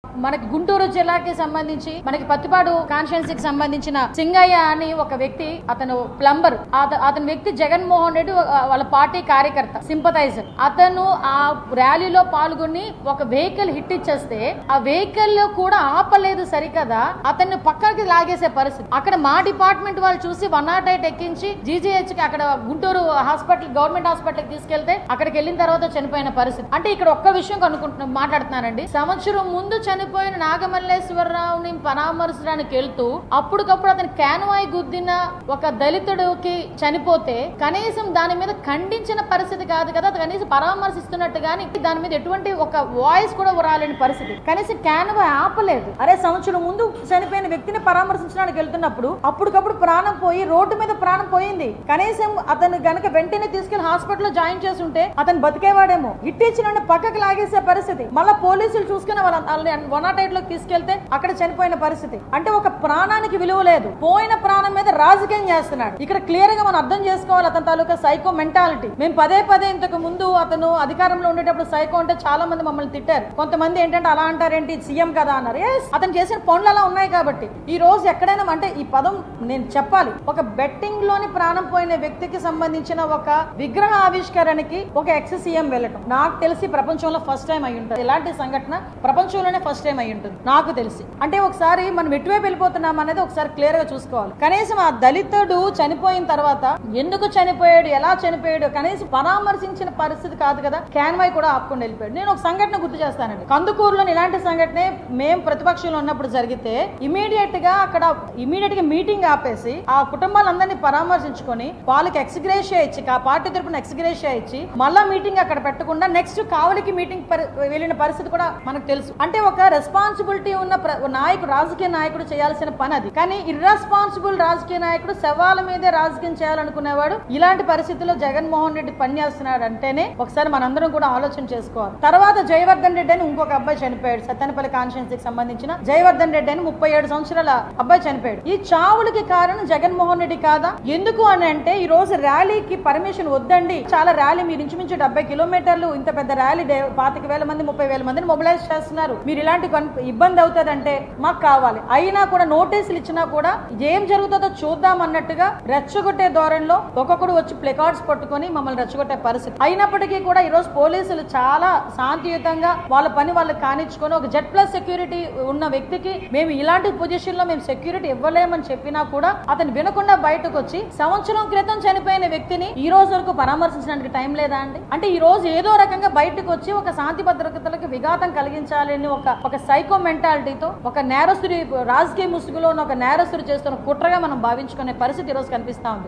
మనకి గుంటూరు జిల్లాకి సంబంధించి మనకి పత్తిపాడు కాన్స్టిట్యున్సీకి సంబంధించిన సింగయ్య అని ఒక వ్యక్తి, అతను ప్లంబర్. అతని వ్యక్తి జగన్మోహన్ రెడ్డి వాళ్ళ పార్టీ కార్యకర్త, సింపథైజర్. అతను ఆ ర్యాలీలో పాల్గొని ఒక వెహికల్ హిట్ ఇచ్చేస్తే ఆ వెహికల్ కూడా ఆపలేదు సరికదా, అతన్ని పక్కకి లాగేసే పరిస్థితి. అక్కడ మా డిపార్ట్మెంట్ వాళ్ళు చూసి 108 ఎక్కించి జీజీహెచ్ కి, అక్కడ గుంటూరు హాస్పిటల్, గవర్నమెంట్ హాస్పిటల్ కి తీసుకెళ్తే అక్కడికి వెళ్ళిన తర్వాత చనిపోయిన పరిస్థితి. అంటే ఇక్కడ ఒక్క విషయం మాట్లాడుతున్నానండి. సంవత్సరం ముందు చనిపోయిన నాగమల్లేశ్వరరావుని పరామర్శడానికి వెళ్తూ అప్పటికప్పుడు అతని క్యాన్వాయ్ గుద్దిన ఒక దళితుడికి చనిపోతే కనీసం దాని మీద ఖండించిన పరిస్థితి కాదు కదా, కనీసం పరామర్శిస్తున్నట్టు గానీ దాని మీద ఎటువంటి ఒక వాయిస్ కూడా రాలేని పరిస్థితి. కనీసం క్యాన్వాయ్ ఆపలేదు. అరే, సంవత్సరం ముందు చనిపోయిన వ్యక్తిని పరామర్శించడానికి వెళ్తున్నప్పుడు అప్పటికప్పుడు ప్రాణం పోయి, రోడ్డు మీద ప్రాణం పోయింది. కనీసం అతను గనక వెంటనే తీసుకెళ్లి హాస్పిటల్లో జాయిన్ చేసి ఉంటే అతను బతికేవాడేమో. ఇట్టించిన పక్కకు లాగేసే పరిస్థితి. మళ్ళా పోలీసులు చూసుకుని వాళ్ళని 108 లోకి తీసుకెళ్తే అక్కడ చనిపోయిన పరిస్థితి. అంటే ఒక ప్రాణానికి విలువ లేదు, పోయిన ప్రాణం మీద రాజకీయం చేస్తున్నాడు. ఇక్కడ క్లియర్ గా మనం అర్థం చేసుకోవాలి అతని తాలూకా సైకో మెంటాలిటీ. మేము పదే ఇంతకు ముందు అతను అధికారంలో ఉండేటప్పుడు సైకో అంటే చాలా మంది మమ్మల్ని తిట్టారు. కొంతమంది ఏంటంటే అలా అంటారేంటి, సీఎం కదా అన్నారు. అతను చేసిన పనులు అలా ఉన్నాయి కాబట్టి ఈ రోజు ఎక్కడైనా, అంటే ఈ పదం నేను చెప్పాలి, ఒక బెట్టింగ్ లోని ప్రాణం పోయిన వ్యక్తికి సంబంధించిన ఒక విగ్రహ ఆవిష్కరణకి ఒక ఎక్స్ సీఎం వెళ్ళటం నాకు తెలిసి ప్రపంచంలో ఫస్ట్ టైం అయి ఉంటుంది. ఇలాంటి సంఘటన ప్రపంచంలోనే ఫస్ట్ టైం అయి ఉంటుంది నాకు తెలిసి. అంటే ఒకసారి మనం ఎటువైపు వెళ్ళిపోతున్నాం అనేది ఒకసారి క్లియర్ గా చూసుకోవాలి. కనీసం ఆ దళితుడు చనిపోయిన తర్వాత ఎందుకు చనిపోయాడు, ఎలా చనిపోయాడు కనీసం పరామర్శించిన పరిస్థితి కాదు కదా, క్యాన్వాయ్ కూడా ఆపుకొని వెళ్ళిపోయాడు. నేను ఒక సంఘటన గుర్తు చేస్తానండి. కందుకూరులో ఇలాంటి సంఘటనే మేము ప్రతిపక్షంలో ఉన్నప్పుడు జరిగితే ఇమీడియట్ గా మీటింగ్ ఆపేసి ఆ కుటుంబాలందరినీ పరామర్శించుకొని వాళ్ళకి ఎక్స్గ్రేషియా ఇచ్చి, ఆ పార్టీ తరపున ఎక్స్గ్రేషియా ఇచ్చి మళ్ళా మీటింగ్ అక్కడ పెట్టకుండా నెక్స్ట్ కావలికి మీటింగ్ వెళ్ళిన పరిస్థితి కూడా మనకు తెలుసు. అంటే ఒక రెస్పాన్సిబిలిటీ ఉన్న నాయకుడు, రాజకీయ నాయకుడు చేయాల్సిన పని అది. కానీ ఇర్రెస్పాన్సిబుల్ రాజకీయ నాయకుడు శవాల మీదే రాజకీయం చేయాలనుకునేవాడు ఇలాంటి పరిస్థితుల్లో జగన్మోహన్ రెడ్డి పనిచేస్తున్నాడు అంటేనే ఒకసారి మనందరం కూడా ఆలోచన చేసుకోవాలి. తర్వాత జయవర్ధన్ రెడ్డి అని ఇంకొక అబ్బాయి చనిపోయాడు. సత్తెనపల్లి కాన్స్టిట్యున్సీకి సంబంధించిన జయవర్ధన్ రెడ్డి అని 37 సంవత్సరాల అబ్బాయి చనిపోయాడు. ఈ చావులకి కారణం జగన్మోహన్ రెడ్డి కాదా? ఎందుకు అని అంటే ఈ రోజు ర్యాలీకి పర్మిషన్ వద్దండి, చాలా ర్యాలీ, మీరు ఇంచుమించు 70 కిలోమీటర్లు ఇంత పెద్ద ర్యాలీ 25,000 మంది 30,000 మందిని మొబిలైజ్ చేస్తున్నారు, మీరు ఇలాంటి ఇబ్బంది అవుతుందంటే మాకు కావాలి. అయినా కూడా నోటీసులు ఇచ్చినా కూడా ఏం జరుగుతుందో చూద్దాం అన్నట్టుగా రెచ్చగొట్టే ధోరణిలో ఒక్కొక్కడు వచ్చి ప్లకార్డ్స్ పట్టుకొని మమ్మల్ని రెచ్చగొట్టే పరిస్థితి. అయినప్పటికీ కూడా ఈ రోజు పోలీసులు చాలా శాంతియుతంగా వాళ్ళ పని వాళ్ళకి కానిచ్చుకొని ఒక Z+ సెక్యూరిటీ ఉన్న వ్యక్తికి మేము ఇలాంటి పొజిషన్ లో మేము సెక్యూరిటీ ఇవ్వలేమని చెప్పినా కూడా అతను వినకుండా బయటకు వచ్చి సంవత్సరం క్రితం చనిపోయిన వ్యక్తిని ఈ రోజు వరకు పరామర్శించడానికి టైం లేదా అండి? అంటే ఈ రోజు ఏదో రకంగా బయటకు వచ్చి ఒక శాంతి భద్రతలకు విఘాతం కలిగించాలని ఒక సైకో మెంటాలిటీతో ఒక నేరస్తుడి, రాజకీయ ముసుగులో ఉన్న ఒక నేరస్తుడు చేస్తున్న కుట్రగా మనం భావించుకునే పరిస్థితి ఈ రోజు కనిపిస్తా ఉంది.